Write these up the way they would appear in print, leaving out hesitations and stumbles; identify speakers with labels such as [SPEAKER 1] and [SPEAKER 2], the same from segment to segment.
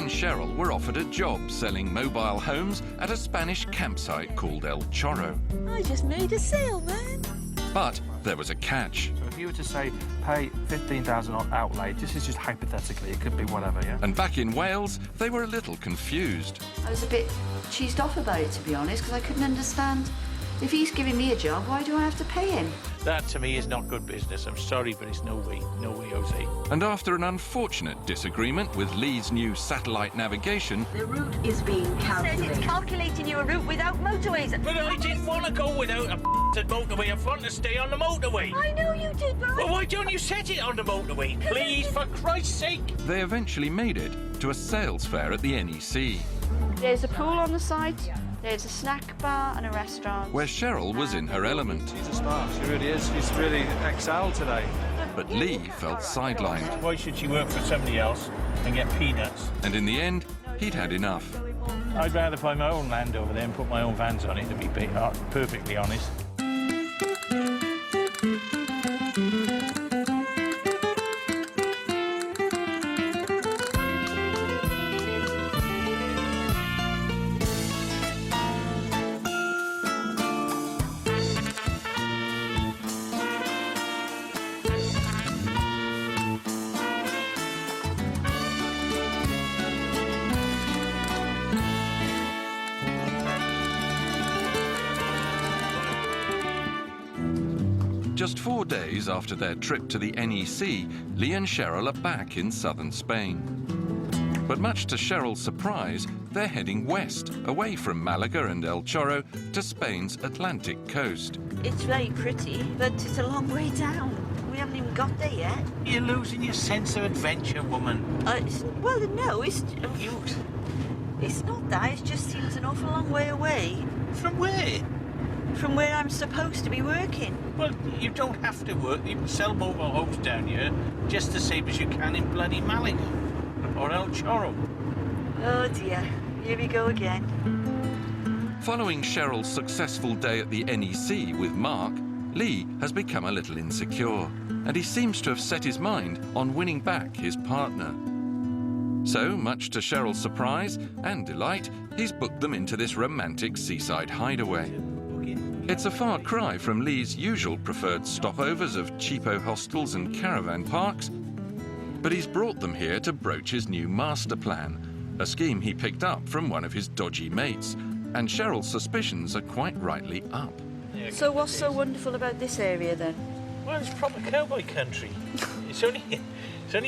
[SPEAKER 1] and Cheryl were offered a job selling mobile homes at a Spanish campsite called El Chorro.
[SPEAKER 2] I just made a sale, man.
[SPEAKER 1] But there was a catch.
[SPEAKER 3] So if you were to say, pay 15,000 on outlay, this is just hypothetically, it could be whatever, yeah?
[SPEAKER 1] And back in Wales, they were a little confused.
[SPEAKER 4] I was a bit cheesed off about it, to be honest, because I couldn't understand. If he's giving me a job, why do I have to pay him?
[SPEAKER 5] That, to me, is not good business. I'm sorry, but it's no way, Jose.
[SPEAKER 1] And after an unfortunate disagreement with Lee's new satellite navigation...
[SPEAKER 2] The route is being calculated.
[SPEAKER 6] It says it's calculating you a route without motorways.
[SPEAKER 5] But I didn't want to go without a motorway. I wanted to stay on the motorway.
[SPEAKER 6] I know you did, but
[SPEAKER 5] Well, why don't you set it on the motorway, please, for Christ's sake?
[SPEAKER 1] They eventually made it to a sales fair at the NEC,
[SPEAKER 4] There's a pool on the site, there's a snack bar and a restaurant.
[SPEAKER 1] where Cheryl was in her element.
[SPEAKER 3] She's a star, she really is. She's really excelled today.
[SPEAKER 1] But Lee felt sidelined,
[SPEAKER 5] Why should she work for somebody else and get peanuts?
[SPEAKER 1] and in the end, he'd had enough.
[SPEAKER 5] I'd rather buy my own land over there and put my own vans on it, to be perfectly honest.
[SPEAKER 1] Just 4 days after their trip to the NEC, Lee and Cheryl are back in southern Spain. But much to Cheryl's surprise, they're heading west, away from Malaga and El Chorro to Spain's Atlantic coast.
[SPEAKER 2] It's very pretty, but it's a long way down. We haven't even got there yet.
[SPEAKER 5] You're losing your sense of adventure, woman.
[SPEAKER 2] Well, no, it's not that. It just seems an awful long way away
[SPEAKER 5] From where?
[SPEAKER 2] from where I'm supposed to be working.
[SPEAKER 5] Well, you don't have to work. You can sell mobile homes down here just the same as you can in bloody Malaga or El Chorro.
[SPEAKER 2] Oh dear, here we go again.
[SPEAKER 1] Following Cheryl's successful day at the NEC with Mark, Lee has become a little insecure, and he seems to have set his mind on winning back his partner. So, much to Cheryl's surprise and delight, he's booked them into this romantic seaside hideaway. It's a far cry from Lee's usual preferred stopovers of cheapo hostels and caravan parks, but he's brought them here to broach his new master plan, a scheme he picked up from one of his dodgy mates, and Cheryl's suspicions are quite rightly up.
[SPEAKER 2] So what's so wonderful about this area then?
[SPEAKER 5] Well, it's proper cowboy country. it's only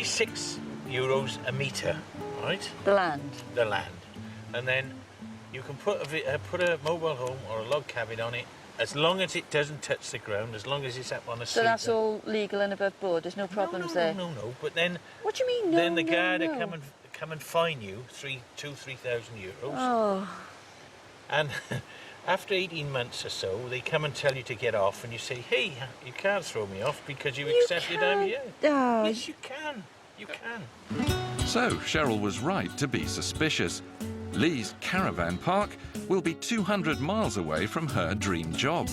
[SPEAKER 5] €6 a metre, right?
[SPEAKER 2] The land.
[SPEAKER 5] The land, and then you can put a mobile home or a log cabin on it, as long as it doesn't touch the ground, as long as it's up on a
[SPEAKER 2] So
[SPEAKER 5] seat.
[SPEAKER 2] that's all legal and above board. There's no problems there.
[SPEAKER 5] No. But then,
[SPEAKER 2] What do you mean? No,
[SPEAKER 5] then the guard
[SPEAKER 2] no.
[SPEAKER 5] will come and fine you €3,000.
[SPEAKER 2] Oh,
[SPEAKER 5] And after 18 months or so, they come and tell you to get off, and you say, "Hey, you can't throw me off because you accepted I'm here."
[SPEAKER 2] Oh,
[SPEAKER 5] Yes, you can. You can.
[SPEAKER 1] So, Cheryl was right to be suspicious. Lee's caravan park will be 200 miles away from her dream job.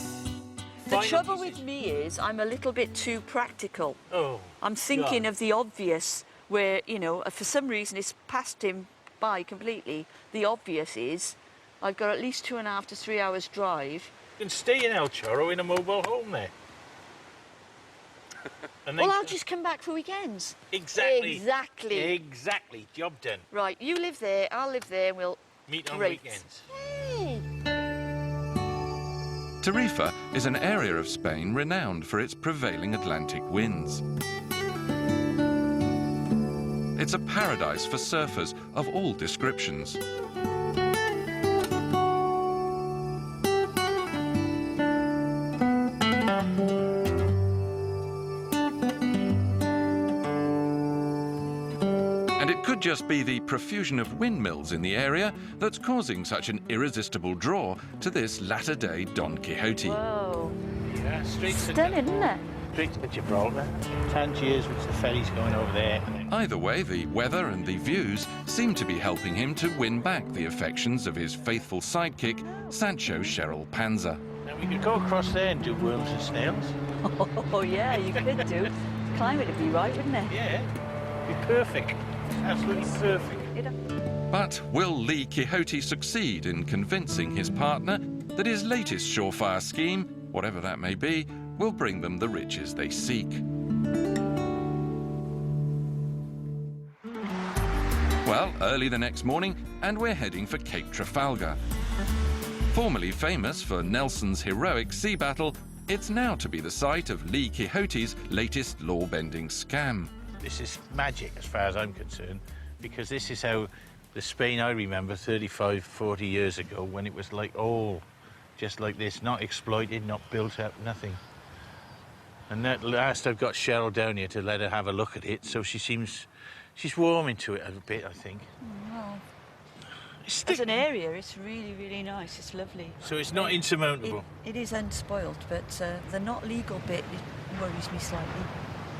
[SPEAKER 2] the trouble with me is I'm a little bit too practical.
[SPEAKER 5] Oh.
[SPEAKER 2] I'm thinking
[SPEAKER 5] God.
[SPEAKER 2] of the obvious, where, you know, for some reason it's passed him by completely. The obvious is I've got at least 2.5 to 3 hours drive.
[SPEAKER 5] You can stay in El Chorro in a mobile home there. And
[SPEAKER 2] Well, I'll just come back for weekends.
[SPEAKER 5] Exactly.
[SPEAKER 2] Exactly.
[SPEAKER 5] Exactly. Job done.
[SPEAKER 2] Right, you live there, I'll live there, and we'll...
[SPEAKER 5] Meet on
[SPEAKER 2] Great.
[SPEAKER 5] weekends.
[SPEAKER 1] Tarifa is an area of Spain renowned for its prevailing Atlantic winds. It's a paradise for surfers of all descriptions. And it could just be the profusion of windmills in the area that's causing such an irresistible draw to this latter-day Don Quixote.
[SPEAKER 2] Whoa.
[SPEAKER 5] Yeah, straight
[SPEAKER 2] Stunning, isn't it?
[SPEAKER 5] straight to Gibraltar. Tangiers, which the ferry's going over there. And then
[SPEAKER 1] Either way, the weather and the views seem to be helping him to win back the affections of his faithful sidekick, Sancho Cheryl Panza.
[SPEAKER 5] now we could go across there and do worms and snails.
[SPEAKER 2] Oh, yeah, you could do. Climate would be right, wouldn't it?
[SPEAKER 5] Yeah, it'd be perfect. Absolutely perfect.
[SPEAKER 2] You know?
[SPEAKER 1] But will Lee Quixote succeed in convincing his partner that his latest surefire scheme, whatever that may be, will bring them the riches they seek? Well, early the next morning, and we're heading for Cape Trafalgar. Formerly famous for Nelson's heroic sea battle, it's now to be the site of Lee Quixote's latest law-bending scam.
[SPEAKER 5] This is magic as far as I'm concerned, because this is how the Spain I remember 35, 40 years ago, when it was like all just like this, not exploited, not built up, nothing. And at last I've got Cheryl down here to let her have a look at it, so she's warming to it a bit, I think.
[SPEAKER 2] Well,
[SPEAKER 5] It's
[SPEAKER 2] as an area, it's really, really nice. It's lovely.
[SPEAKER 5] So it's not insurmountable.
[SPEAKER 2] It is unspoiled, but the not legal bit worries me slightly.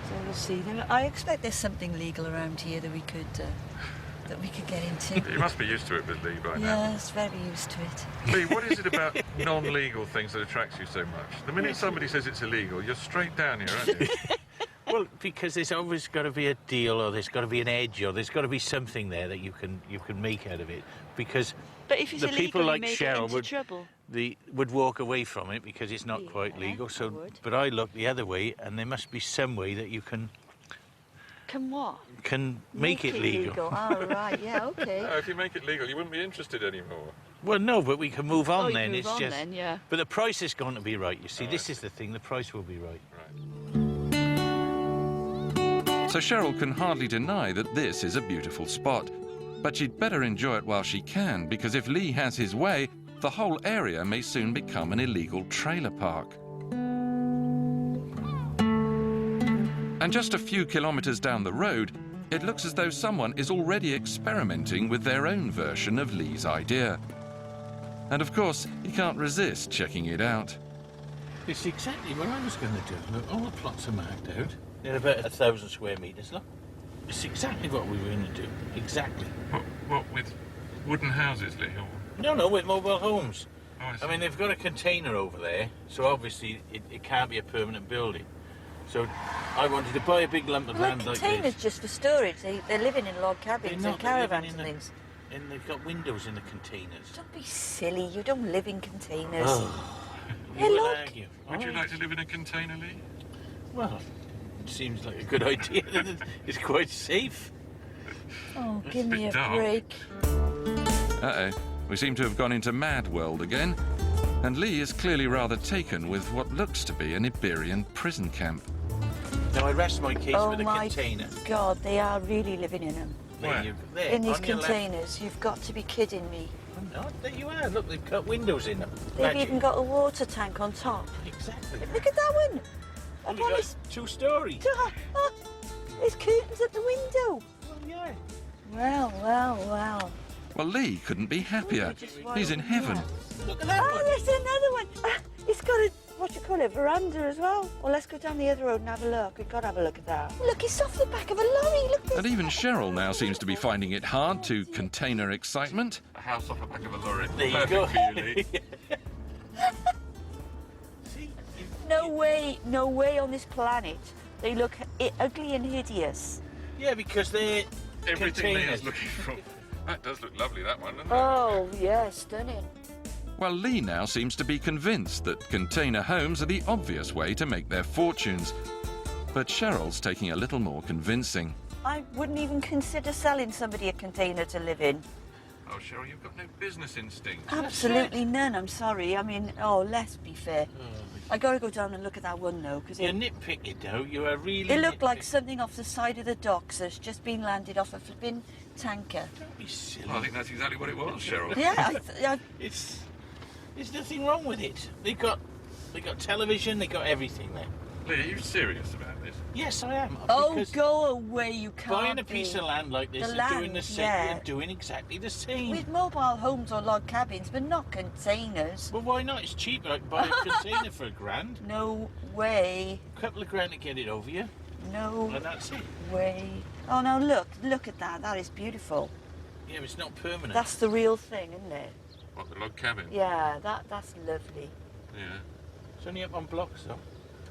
[SPEAKER 2] So we'll see. I expect there's something legal around here that we could get into.
[SPEAKER 7] You must be used to it with Lee by now.
[SPEAKER 2] Yes, very used to it.
[SPEAKER 7] Lee, what is it about non-legal things that attracts you so much? The minute somebody says it's illegal, you're straight down here, aren't you?
[SPEAKER 5] Well, because there's always got to be a deal, or there's got to be an edge, or there's got to be something there that you can make out of it. Because
[SPEAKER 2] But if it's
[SPEAKER 5] the
[SPEAKER 2] illegal,
[SPEAKER 5] people
[SPEAKER 2] you
[SPEAKER 5] like
[SPEAKER 2] may get
[SPEAKER 5] Cheryl
[SPEAKER 2] into trouble.
[SPEAKER 5] would walk away from it because it's not
[SPEAKER 2] Yeah,
[SPEAKER 5] quite legal.
[SPEAKER 2] I
[SPEAKER 5] So,
[SPEAKER 2] would.
[SPEAKER 5] but I look the other way, and there must be some way that you can
[SPEAKER 2] What?
[SPEAKER 5] make it legal.
[SPEAKER 2] Oh, right, yeah, okay.
[SPEAKER 7] No, if you make it legal, you wouldn't be interested anymore.
[SPEAKER 5] Well, no, but we can move on
[SPEAKER 2] Oh, you
[SPEAKER 5] then.
[SPEAKER 2] move
[SPEAKER 5] It's
[SPEAKER 2] on
[SPEAKER 5] just.
[SPEAKER 2] then, yeah.
[SPEAKER 5] But the price is going to be right. You see,
[SPEAKER 7] Oh,
[SPEAKER 5] this
[SPEAKER 7] I
[SPEAKER 5] is the thing. The price will be right.
[SPEAKER 1] So Cheryl can hardly deny that this is a beautiful spot. But she'd better enjoy it while she can, because if Lee has his way, the whole area may soon become an illegal trailer park. And just a few kilometres down the road, it looks as though someone is already experimenting with their own version of Lee's idea. And of course, he can't resist checking it out.
[SPEAKER 5] It's exactly what I was going to do. Look, all the plots are marked out. They're about 1,000 square metres, look. It's exactly what we were going to do. Exactly.
[SPEAKER 7] What with wooden houses, Lee? Or...
[SPEAKER 5] No, with mobile homes.
[SPEAKER 7] Oh, I see.
[SPEAKER 5] I mean, they've got a container over there, so obviously it can't be a permanent building. So I wanted to buy a big lump of land like
[SPEAKER 6] containers
[SPEAKER 5] this.
[SPEAKER 6] just for storage. They're living in log cabins
[SPEAKER 5] They're
[SPEAKER 6] and
[SPEAKER 5] not, they're living
[SPEAKER 6] caravans
[SPEAKER 5] in
[SPEAKER 6] and
[SPEAKER 5] the-
[SPEAKER 6] things.
[SPEAKER 5] And they've got windows in the containers.
[SPEAKER 6] Don't be silly. You don't live in containers.
[SPEAKER 5] Oh, you
[SPEAKER 6] Hey,
[SPEAKER 5] will
[SPEAKER 6] look.
[SPEAKER 5] argue.
[SPEAKER 7] Would you
[SPEAKER 5] All
[SPEAKER 7] like
[SPEAKER 5] right.
[SPEAKER 7] to live in a container, Lee?
[SPEAKER 5] Well, it seems like a good idea. It's quite safe.
[SPEAKER 6] Oh,
[SPEAKER 7] That's
[SPEAKER 6] give
[SPEAKER 7] a
[SPEAKER 6] me
[SPEAKER 7] bit
[SPEAKER 6] a
[SPEAKER 7] dark.
[SPEAKER 6] break.
[SPEAKER 1] Uh-oh, we seem to have gone into Mad World again. And Lee is clearly rather taken with what looks to be an Iberian prison camp.
[SPEAKER 5] Now I rest my case
[SPEAKER 6] Oh
[SPEAKER 5] with a
[SPEAKER 6] my
[SPEAKER 5] container.
[SPEAKER 6] God, they are really living in them.
[SPEAKER 7] Where?
[SPEAKER 5] There,
[SPEAKER 6] In these
[SPEAKER 5] on your left.
[SPEAKER 6] containers. You've got to be kidding me.
[SPEAKER 5] I'm not. There you are. Look, they've got windows in them.
[SPEAKER 6] They've
[SPEAKER 5] Magic.
[SPEAKER 6] even got a water tank on top.
[SPEAKER 5] Exactly.
[SPEAKER 6] Look at that one. I
[SPEAKER 5] Only got
[SPEAKER 6] promise.
[SPEAKER 5] 2 stories.
[SPEAKER 6] There's curtains at the window.
[SPEAKER 5] Well, yeah.
[SPEAKER 6] Well.
[SPEAKER 1] Well, Lee couldn't be happier. He's in heaven.
[SPEAKER 5] Look at that
[SPEAKER 6] Oh,
[SPEAKER 5] one.
[SPEAKER 6] there's another one. It's got a, veranda as well. Well, let's go down the other road and have a look. We've got to have a look at that. Look, it's off the back of a lorry. Look, there's
[SPEAKER 1] And even Cheryl now seems to be finding it hard to contain her excitement.
[SPEAKER 7] A house off the back of a lorry.
[SPEAKER 5] There you
[SPEAKER 7] Perfect
[SPEAKER 5] go.
[SPEAKER 7] for you, Lee.
[SPEAKER 5] See?
[SPEAKER 6] no way on this planet. They look ugly and hideous.
[SPEAKER 5] Yeah, because they're
[SPEAKER 7] Everything Lee
[SPEAKER 5] containers.
[SPEAKER 7] is looking for. That does look lovely, that one, doesn't it?
[SPEAKER 6] Oh, yeah, stunning.
[SPEAKER 1] Well, Lee now seems to be convinced that container homes are the obvious way to make their fortunes. But Cheryl's taking a little more convincing.
[SPEAKER 6] I wouldn't even consider selling somebody a container to live in.
[SPEAKER 7] Oh, Cheryl, you've got no business instinct.
[SPEAKER 6] Absolutely none, I'm sorry. I mean, let's be fair. I got to go down and look at that one, though, because
[SPEAKER 5] You're nitpicking, though. You are really.
[SPEAKER 6] it looked like
[SPEAKER 5] nitpicking.
[SPEAKER 6] something off the side of the docks that's just been landed off a flipping tanker.
[SPEAKER 5] Don't be silly.
[SPEAKER 7] Well, I think that's exactly what it was, Cheryl.
[SPEAKER 6] Yeah,
[SPEAKER 5] There's nothing wrong with it. They got television. They got everything there.
[SPEAKER 7] Lee, are you serious about this?
[SPEAKER 5] Yes, I am.
[SPEAKER 6] Oh,
[SPEAKER 5] because
[SPEAKER 6] go away, you can't
[SPEAKER 5] buying a
[SPEAKER 6] be.
[SPEAKER 5] piece of land like this
[SPEAKER 6] The
[SPEAKER 5] and doing
[SPEAKER 6] land,
[SPEAKER 5] the same,
[SPEAKER 6] yeah.
[SPEAKER 5] you're doing exactly the same.
[SPEAKER 6] With mobile homes or log cabins, but not containers.
[SPEAKER 5] Well, why not? It's cheaper. I can buy a container for £1,000.
[SPEAKER 6] No way.
[SPEAKER 5] A couple of grand to get it over you,
[SPEAKER 6] No
[SPEAKER 5] and that's it.
[SPEAKER 6] way. Oh, no, look at that. That is beautiful.
[SPEAKER 5] Yeah, it's not permanent.
[SPEAKER 6] That's the real thing, isn't it?
[SPEAKER 7] What, the log cabin?
[SPEAKER 6] Yeah, that's lovely.
[SPEAKER 7] Yeah.
[SPEAKER 5] It's only up on blocks, though.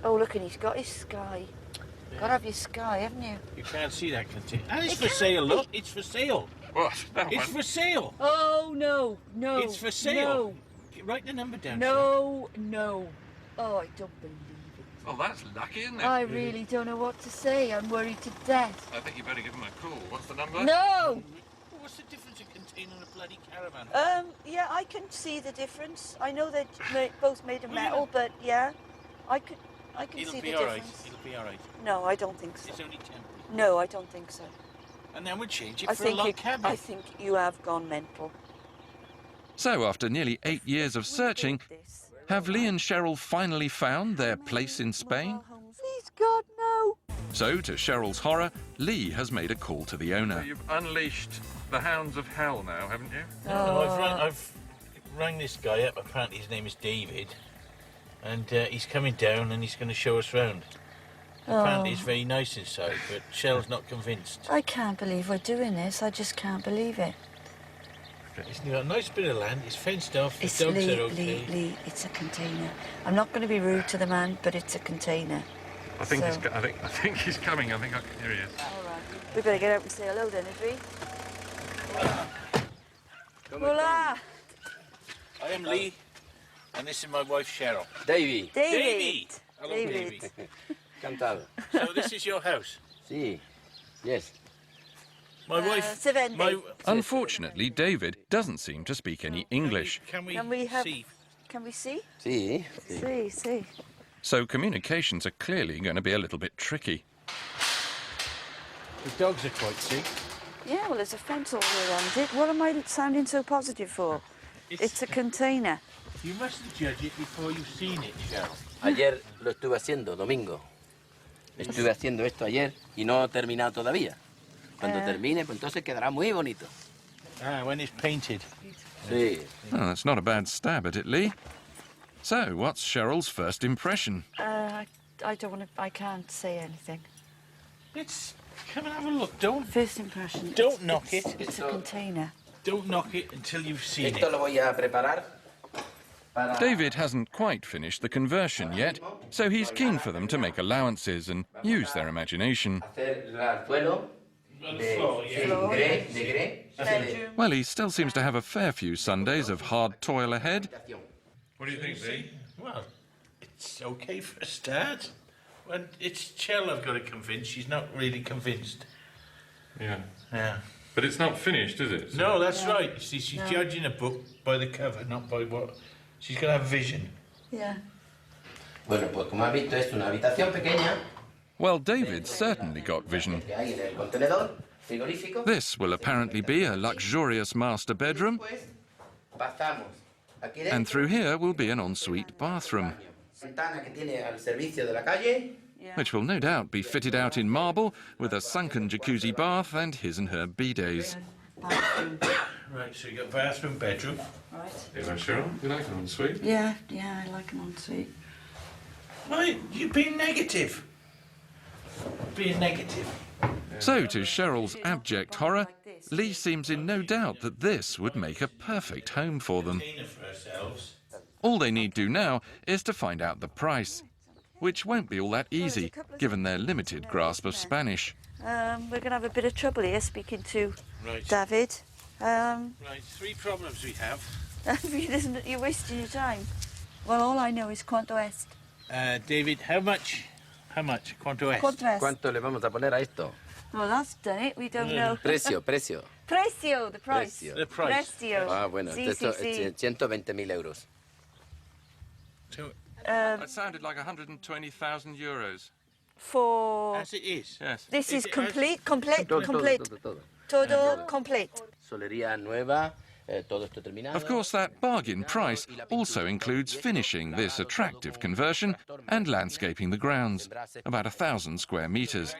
[SPEAKER 6] Oh, look, and he's got his sky. Got to have your sky, haven't you?
[SPEAKER 5] You can't see that container. And it's
[SPEAKER 6] It
[SPEAKER 5] for
[SPEAKER 6] can't
[SPEAKER 5] sale,
[SPEAKER 6] be.
[SPEAKER 5] look. It's for sale.
[SPEAKER 7] What? That
[SPEAKER 5] It's
[SPEAKER 7] one?
[SPEAKER 5] for sale.
[SPEAKER 2] Oh, no, no.
[SPEAKER 5] It's for sale. Write the number down. sir.
[SPEAKER 2] No, no. Oh, I don't believe it.
[SPEAKER 7] Oh, that's lucky, isn't it?
[SPEAKER 2] I really don't know what to say. I'm worried to death.
[SPEAKER 7] I think you better give him a call. What's the number?
[SPEAKER 2] No!
[SPEAKER 5] What's the difference in containing a bloody caravan?
[SPEAKER 6] Yeah, I can see the difference. I know they're both made of metal, but yeah, I can
[SPEAKER 5] It'll
[SPEAKER 6] see
[SPEAKER 5] be
[SPEAKER 6] the
[SPEAKER 5] all right.
[SPEAKER 6] difference.
[SPEAKER 5] It'll be all right.
[SPEAKER 6] No, I don't think so.
[SPEAKER 5] It's only temporary.
[SPEAKER 6] No, I don't think so.
[SPEAKER 5] And then we'll change it
[SPEAKER 6] I
[SPEAKER 5] for a
[SPEAKER 6] think
[SPEAKER 5] log cabin.
[SPEAKER 6] I think you have gone mental.
[SPEAKER 1] So, after nearly 8 years of searching,
[SPEAKER 6] This.
[SPEAKER 1] have Lee and Cheryl finally found their place in Spain?
[SPEAKER 6] Please, God, no.
[SPEAKER 1] So, to Cheryl's horror, Lee has made a call to the
[SPEAKER 7] So
[SPEAKER 1] owner.
[SPEAKER 7] you've unleashed the hounds of hell now, haven't you?
[SPEAKER 5] No, I've rang this guy up. Apparently his name is David. And he's coming down and he's going to show us round. Apparently it's very nice inside, but Cheryl's not convinced.
[SPEAKER 2] I can't believe we're doing this. I just can't believe it.
[SPEAKER 5] It's got a nice bit of land. It's fenced off. The
[SPEAKER 2] It's
[SPEAKER 5] dogs
[SPEAKER 2] Lee,
[SPEAKER 5] are okay.
[SPEAKER 2] Lee, it's a container. I'm not going to be rude to the man, but it's a container.
[SPEAKER 7] I think
[SPEAKER 2] So-
[SPEAKER 7] I think he's coming. I think here he is.
[SPEAKER 6] All right. We better get out and say hello then, Idri. Hola.
[SPEAKER 5] I am Lee, and this is my wife Cheryl.
[SPEAKER 8] David,
[SPEAKER 6] David.
[SPEAKER 5] Hello,
[SPEAKER 6] David.
[SPEAKER 5] David.
[SPEAKER 8] encantado.
[SPEAKER 5] So this is your house.
[SPEAKER 8] Sí, yes.
[SPEAKER 5] My wife.
[SPEAKER 6] se vende.
[SPEAKER 5] My,
[SPEAKER 1] Unfortunately, David doesn't seem to speak any English,
[SPEAKER 5] Can we,
[SPEAKER 6] Can we have?
[SPEAKER 5] see?
[SPEAKER 6] Can we see?
[SPEAKER 8] Sí, sí.
[SPEAKER 6] See.
[SPEAKER 1] so communications are clearly going to be a little bit tricky.
[SPEAKER 5] The dogs are quite sick.
[SPEAKER 6] Yeah, well, there's a fence all around it. What am I sounding so positive for? It's a container.
[SPEAKER 5] You mustn't judge it before you've seen it, Cheryl.
[SPEAKER 8] Ayer lo estuve haciendo, domingo. Estuve haciendo esto ayer y no he terminado todavía. Cuando termine, pues entonces quedará muy bonito.
[SPEAKER 5] Ah, when it's painted.
[SPEAKER 8] Sí.
[SPEAKER 1] Oh, that's not a bad stab at it, Lee. So, what's Cheryl's first impression?
[SPEAKER 2] I don't want to. I can't say anything.
[SPEAKER 5] Let's come and have a look. Don't
[SPEAKER 2] First impression.
[SPEAKER 5] Don't knock it.
[SPEAKER 2] It's a container.
[SPEAKER 5] knock it until you've seen
[SPEAKER 8] Esto
[SPEAKER 5] it.
[SPEAKER 8] lo voy a preparar para...
[SPEAKER 1] David hasn't quite finished the conversion yet, so he's keen for them to make allowances and use their imagination.
[SPEAKER 8] Hacer el suelo de grey.
[SPEAKER 1] Well, he still seems to have a fair few Sundays of hard toil ahead.
[SPEAKER 7] What do you think, Lee?
[SPEAKER 5] Well, it's okay for a start. When it's Cheryl I've got to convince. She's not really convinced.
[SPEAKER 7] Yeah.
[SPEAKER 5] Yeah.
[SPEAKER 7] But it's not finished, is it?
[SPEAKER 5] No, that's right. You see, she's judging a book by the cover, not by what... She's got to have vision.
[SPEAKER 2] Yeah.
[SPEAKER 8] Bueno, pues como has visto, es una habitación pequeña
[SPEAKER 1] Well, David's certainly got vision.
[SPEAKER 8] que hay en el contenedor frigorífico.
[SPEAKER 1] This will apparently be a luxurious master bedroom,
[SPEAKER 8] Pues pasamos aquí dentro.
[SPEAKER 1] and through here will be an ensuite bathroom,
[SPEAKER 8] Ventana que tiene al servicio de la calle.
[SPEAKER 1] which will no doubt be fitted out in marble with a sunken jacuzzi bath and his and her bidets.
[SPEAKER 2] Bathroom.
[SPEAKER 5] Right, so you got bathroom, bedroom.
[SPEAKER 2] Right.
[SPEAKER 7] Is that Cheryl? You like an ensuite?
[SPEAKER 2] Yeah, I like an ensuite.
[SPEAKER 5] Right, you're being negative. Being negative.
[SPEAKER 1] So, to Cheryl's abject horror, Lee seems in no doubt that this would make a perfect home for them.
[SPEAKER 5] Container for ourselves.
[SPEAKER 1] All they need do now is to find out the price, which won't be all that easy, given their limited grasp of Spanish.
[SPEAKER 6] We're going to have a bit of trouble here speaking to
[SPEAKER 5] Right.
[SPEAKER 6] David.
[SPEAKER 5] Right, three problems we have.
[SPEAKER 6] You're wasting your time. Well, all I know is cuánto es.
[SPEAKER 5] David, how much? How much? Quanto es?
[SPEAKER 6] Cuánto es.
[SPEAKER 8] ¿Cuánto le vamos a poner a esto?
[SPEAKER 6] Well, that's done it. We don't know.
[SPEAKER 8] Precio.
[SPEAKER 6] Precio, the price.
[SPEAKER 8] Precio.
[SPEAKER 5] The price.
[SPEAKER 6] Precio.
[SPEAKER 8] Ah, bueno,
[SPEAKER 6] Sí,
[SPEAKER 8] esto
[SPEAKER 6] sí,
[SPEAKER 8] es
[SPEAKER 6] sí.
[SPEAKER 8] 120.000 euros.
[SPEAKER 5] So,
[SPEAKER 1] That sounded like 120,000 euros.
[SPEAKER 6] For
[SPEAKER 5] as it is.
[SPEAKER 1] Yes.
[SPEAKER 6] this is
[SPEAKER 5] It-
[SPEAKER 6] complete.
[SPEAKER 8] Todo.
[SPEAKER 6] Todo complete.
[SPEAKER 8] Solería nueva, todo esto terminado.
[SPEAKER 1] Of course, that bargain price also includes finishing this attractive conversion and landscaping the grounds, about 1,000 square metres,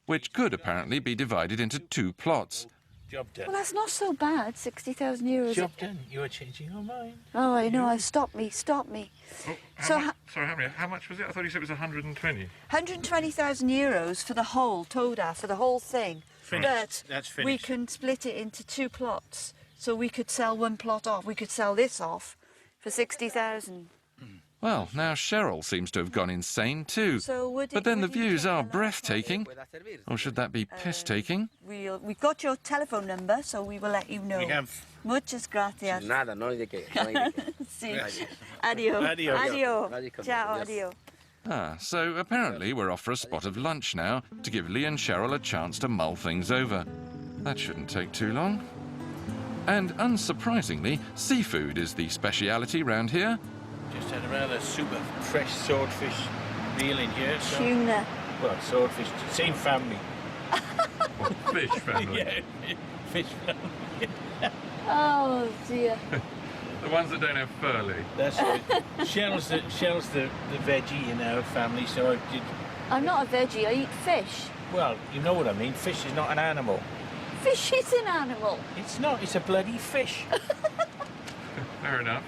[SPEAKER 1] which could apparently be divided into 2 plots.
[SPEAKER 5] Job done.
[SPEAKER 6] Well, that's not so bad. 60,000 euros.
[SPEAKER 5] Job done. You are changing your mind.
[SPEAKER 6] Oh, I know. Stop me.
[SPEAKER 7] Oh,
[SPEAKER 6] So
[SPEAKER 7] sorry, how much was it? I thought you said it was 120.
[SPEAKER 6] 120,000 euros for the whole Toda, for the whole thing.
[SPEAKER 5] Finished.
[SPEAKER 6] But
[SPEAKER 5] That's
[SPEAKER 6] we
[SPEAKER 5] finished.
[SPEAKER 6] can split it into 2 plots. So we could sell one plot off. We could sell this off for 60,000.
[SPEAKER 1] Well, now Cheryl seems to have gone insane too.
[SPEAKER 2] So
[SPEAKER 1] But then the views are breathtaking. Or should that be piss-taking?
[SPEAKER 2] We've got your telephone number, so we will let you know.
[SPEAKER 5] We have.
[SPEAKER 2] Muchas gracias.
[SPEAKER 8] Nada, no hay de qué. No hay de qué.
[SPEAKER 2] Sí. Adios.
[SPEAKER 5] Adios.
[SPEAKER 2] Adios. Ciao, adios.
[SPEAKER 1] Ah, so apparently we're off for a spot of lunch now to give Lee and Cheryl a chance to mull things over. That shouldn't take too long. And unsurprisingly, seafood is the speciality round here.
[SPEAKER 5] Just had a rather super fresh swordfish meal in here. So,
[SPEAKER 2] Tuna.
[SPEAKER 5] well, swordfish, same family.
[SPEAKER 7] Fish family.
[SPEAKER 5] Yeah, fish family.
[SPEAKER 4] Oh dear.
[SPEAKER 7] The ones that don't have fur, Lee.
[SPEAKER 5] That's right. Cheryl's the veggie in our family, so I did.
[SPEAKER 4] I'm not a veggie, I eat fish.
[SPEAKER 5] Well, you know what I mean. Fish is not an animal.
[SPEAKER 4] Fish is an animal.
[SPEAKER 5] It's not. It's a bloody fish.
[SPEAKER 7] Fair enough.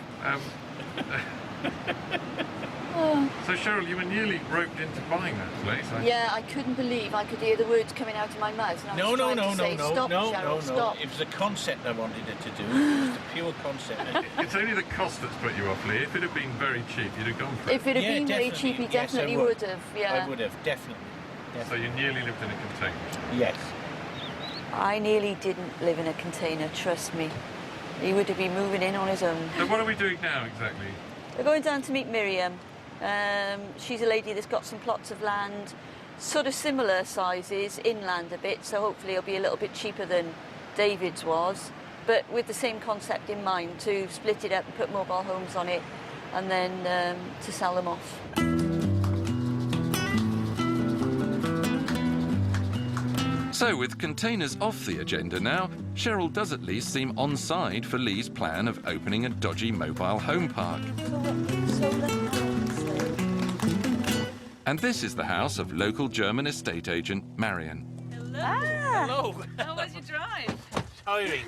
[SPEAKER 7] So, Cheryl, you were nearly roped into buying that place.
[SPEAKER 4] Yeah, I couldn't believe I could hear the words coming out of my mouth. And I was trying to say, stop, Cheryl, stop.
[SPEAKER 5] It was a concept I wanted it to do. It was the pure concept.
[SPEAKER 7] It's only the cost that's put you off, Lee. If it had been very cheap, you'd have gone for it.
[SPEAKER 4] If it had
[SPEAKER 5] Yeah,
[SPEAKER 4] been very
[SPEAKER 5] definitely.
[SPEAKER 4] cheap, he
[SPEAKER 5] Yes, I
[SPEAKER 4] definitely
[SPEAKER 5] would.
[SPEAKER 4] would have. Yeah.
[SPEAKER 5] I would have, definitely.
[SPEAKER 7] So you nearly lived in a container.
[SPEAKER 5] Yes.
[SPEAKER 2] I nearly didn't live in a container, trust me. He would have been moving in on his own.
[SPEAKER 7] So what are we doing now exactly?
[SPEAKER 2] We're going down to meet Miriam. She's a lady that's got some plots of land, sort of similar sizes, inland a bit, so hopefully it'll be a little bit cheaper than David's was, but with the same concept in mind, to split it up and put mobile homes on it, and then to sell them off.
[SPEAKER 1] So with containers off the agenda now, Cheryl does at least seem on side for Lee's plan of opening a dodgy mobile home park. And this is the house of local German estate agent Marion.
[SPEAKER 5] Hello.
[SPEAKER 9] How was your drive?
[SPEAKER 5] Tiring.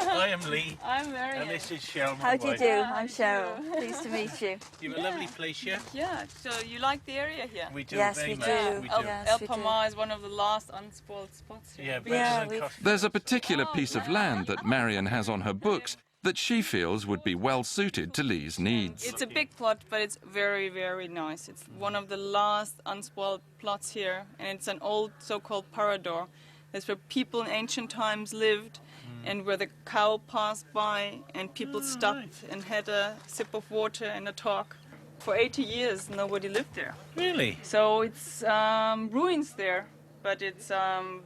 [SPEAKER 5] I am Lee.
[SPEAKER 9] I'm Marion.
[SPEAKER 5] And this is Cheryl.
[SPEAKER 2] How do you
[SPEAKER 5] wife.
[SPEAKER 2] do? I'm Cheryl. Pleased to meet you.
[SPEAKER 5] You have a lovely place here.
[SPEAKER 9] Yeah, so you like the area here?
[SPEAKER 5] We do
[SPEAKER 2] Yes,
[SPEAKER 5] very
[SPEAKER 2] we
[SPEAKER 5] much.
[SPEAKER 2] do.
[SPEAKER 5] We
[SPEAKER 9] El,
[SPEAKER 5] do.
[SPEAKER 2] Yes,
[SPEAKER 9] El
[SPEAKER 2] we do.
[SPEAKER 9] Palmar is one of the last unspoiled spots here.
[SPEAKER 5] Yeah, better
[SPEAKER 2] Yeah,
[SPEAKER 5] than
[SPEAKER 2] we've-
[SPEAKER 5] coffee.
[SPEAKER 1] There's a particular piece of land that Marion has on her books that she feels would be well suited to Lee's needs.
[SPEAKER 9] It's a big plot, but it's very, very nice. It's one of the last unspoiled plots here, and it's an old so-called parador. That's where people in ancient times lived, and where the cow passed by, and people stopped and had a sip of water and a talk. For 80 years, nobody lived there.
[SPEAKER 5] Really?
[SPEAKER 9] So it's ruins there, but it's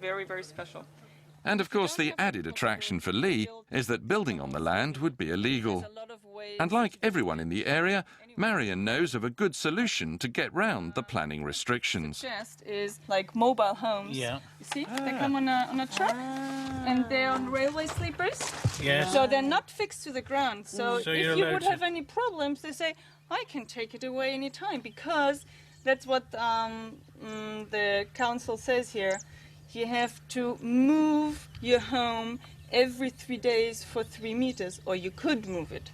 [SPEAKER 9] very, very special.
[SPEAKER 1] And of course, the added attraction for Lee is that building on the land would be illegal.
[SPEAKER 9] There's a lot of ways.
[SPEAKER 1] And like everyone in the area, Marion knows of a good solution to get round the planning restrictions.
[SPEAKER 9] Suggest is like mobile homes.
[SPEAKER 5] Yeah.
[SPEAKER 9] You see, they come on a truck, and they're on railway sleepers.
[SPEAKER 5] Yes.
[SPEAKER 9] So they're not fixed to the ground. So,
[SPEAKER 5] So
[SPEAKER 9] if
[SPEAKER 5] you're
[SPEAKER 9] you
[SPEAKER 5] allowed
[SPEAKER 9] would
[SPEAKER 5] to-
[SPEAKER 9] have any problems, they say, I can take it away anytime, because that's what the council says here. You have to move your home every 3 days for 3 meters, or you could move it.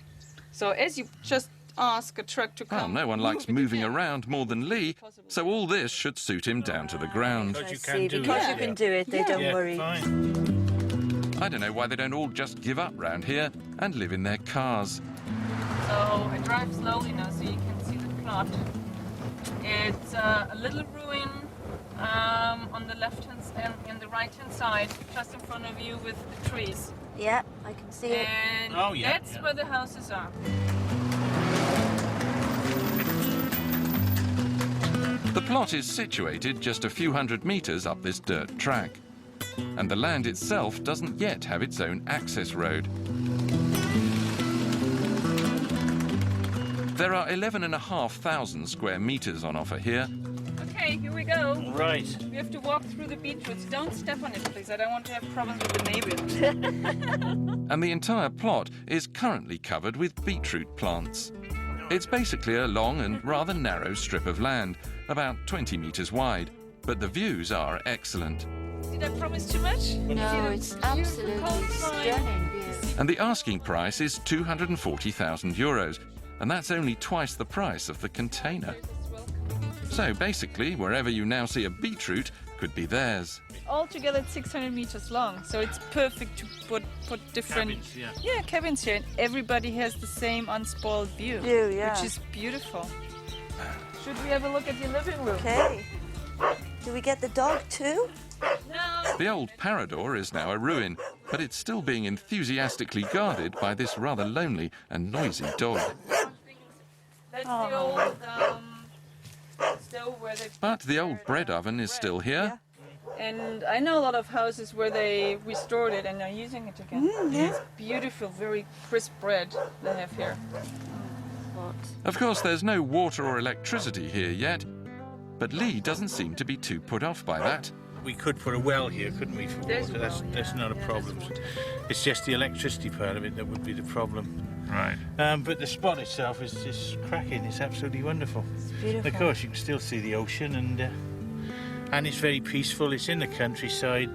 [SPEAKER 9] So as you just ask a truck to come.
[SPEAKER 1] Well, no one likes
[SPEAKER 9] move it
[SPEAKER 1] moving
[SPEAKER 9] again.
[SPEAKER 1] around more than Lee, so all this should suit him down to the ground.
[SPEAKER 5] Because
[SPEAKER 2] I
[SPEAKER 5] you
[SPEAKER 2] see,
[SPEAKER 5] can do
[SPEAKER 2] because
[SPEAKER 5] it.
[SPEAKER 2] you can do it, they don't
[SPEAKER 5] Yeah,
[SPEAKER 2] worry.
[SPEAKER 5] fine.
[SPEAKER 1] I don't know why they don't all just give up round here and live in their cars.
[SPEAKER 9] So I drive slowly now so you can see the plot. It's a little ruin on the left hand and the right hand side, just in front of you with the trees.
[SPEAKER 2] Yeah, I can see it.
[SPEAKER 9] And
[SPEAKER 5] Oh, yeah,
[SPEAKER 9] that's
[SPEAKER 5] yeah.
[SPEAKER 9] where the houses are.
[SPEAKER 1] The plot is situated just a few hundred metres up this dirt track. And the land itself doesn't yet have its own access road. There are 11,500 square metres on offer here,
[SPEAKER 9] Okay, here we go.
[SPEAKER 5] Right.
[SPEAKER 9] We have to walk through the beetroots. Don't step on it, please. I don't want to have problems with the neighbors.
[SPEAKER 1] and the entire plot is currently covered with beetroot plants. It's basically a long and rather narrow strip of land, about 20 metres wide, but the views are excellent.
[SPEAKER 9] Did I promise too much?
[SPEAKER 4] No, it's absolutely stunning view.
[SPEAKER 1] And the asking price is €240,000, and that's only twice the price of the container. So basically, wherever you now see a beetroot could be theirs.
[SPEAKER 9] Altogether, it's 600 meters long, so it's perfect to put different
[SPEAKER 5] Cabins, yeah.
[SPEAKER 9] cabins here, and everybody has the same unspoiled view,
[SPEAKER 2] View, yeah.
[SPEAKER 9] which is beautiful. Should we have a look at your living room?
[SPEAKER 6] Okay. Do we get the dog too?
[SPEAKER 9] No.
[SPEAKER 1] The old Parador is now a ruin, but it's still being enthusiastically guarded by this rather lonely and noisy dog.
[SPEAKER 9] That's the old stove where they...
[SPEAKER 1] But the old bread oven is still here.
[SPEAKER 9] And I know a lot of houses where they restored it and are using it again. It's beautiful, very crisp bread they have here.
[SPEAKER 1] Of course, there's no water or electricity here yet, but Lee doesn't seem to be too put off by that.
[SPEAKER 5] We could put a well here, couldn't we, for
[SPEAKER 9] There's
[SPEAKER 5] water?
[SPEAKER 9] a well,
[SPEAKER 5] That's not a problem. It's just the electricity part of it that would be the problem.
[SPEAKER 7] Right.
[SPEAKER 5] But the spot itself is just cracking. It's absolutely wonderful.
[SPEAKER 6] It's beautiful.
[SPEAKER 5] Of course, you can still see the ocean, and it's very peaceful. It's in the countryside.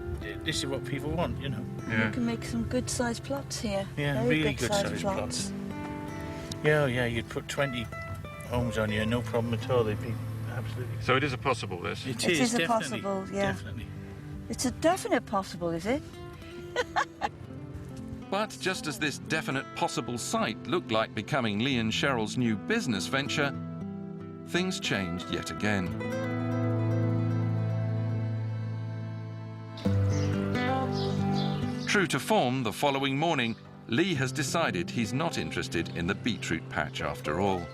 [SPEAKER 5] This is what people want, you know.
[SPEAKER 7] Yeah.
[SPEAKER 6] You can make some good-sized plots here.
[SPEAKER 5] Yeah,
[SPEAKER 6] Very
[SPEAKER 5] really good-sized plots. Yeah, you'd put 20 homes on here, no problem at all. They'd be absolutely...
[SPEAKER 7] So it is a possible, this?
[SPEAKER 6] It is a
[SPEAKER 5] definitely,
[SPEAKER 6] possible, yeah.
[SPEAKER 5] Definitely.
[SPEAKER 6] It's a definite possible, is it?
[SPEAKER 1] But just as this definite possible site looked like becoming Lee and Cheryl's new business venture, things changed yet again. True to form, the following morning, Lee has decided he's not interested in the beetroot patch after all.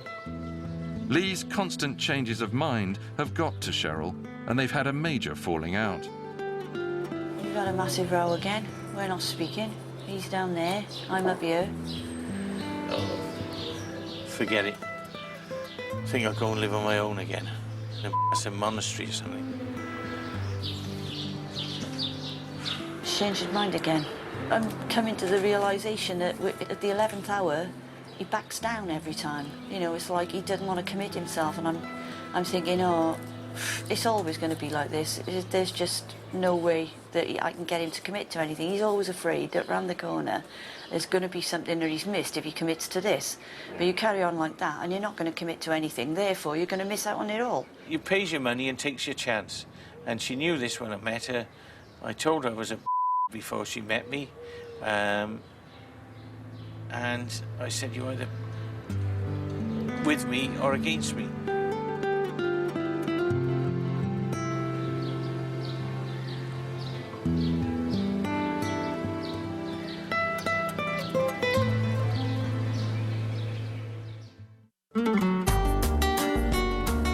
[SPEAKER 1] Lee's constant changes of mind have got to Cheryl, and they've had a major falling out.
[SPEAKER 6] We've had a massive row again. We're not speaking. He's down there. I'm up here.
[SPEAKER 5] Forget it. I think I'll go and live on my own again. In a monastery or something.
[SPEAKER 6] He's changed his mind again. I'm coming to the realisation that at the 11th hour, he backs down every time. You know, it's like he doesn't want to commit himself, and I'm thinking, oh, it's always going to be like this. There's just no way that I can get him to commit to anything. He's always afraid that round the corner there's going to be something that he's missed if he commits to this. But you carry on like that, and you're not going to commit to anything. Therefore, you're going to miss out on it all.
[SPEAKER 5] You pays your money and takes your chance. And she knew this when I met her. I told her I was a before she met me. And I said, you're either with me or against me.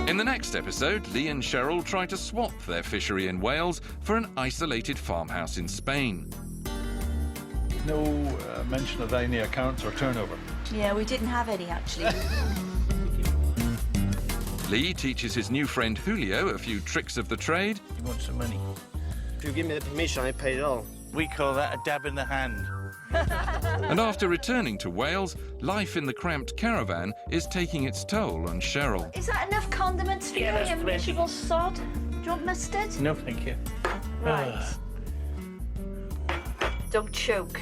[SPEAKER 1] In the next episode, Lee and Cheryl try to swap their fishery in Wales for an isolated farmhouse in Spain.
[SPEAKER 3] No mention of any accounts or turnover.
[SPEAKER 6] Yeah, we didn't have any, actually.
[SPEAKER 1] Lee teaches his new friend Julio a few tricks of the trade.
[SPEAKER 5] You want some money?
[SPEAKER 10] If you give me the permission, I pay it all.
[SPEAKER 5] We call that a dab in the hand.
[SPEAKER 1] And after returning to Wales, life in the cramped caravan is taking its toll on Cheryl.
[SPEAKER 6] Is that enough condiments for
[SPEAKER 5] Yeah,
[SPEAKER 6] you,
[SPEAKER 5] that's
[SPEAKER 6] you
[SPEAKER 5] plenty.
[SPEAKER 6] miserable sod? Do you want mustard?
[SPEAKER 5] No, thank you.
[SPEAKER 6] Right. Don't choke.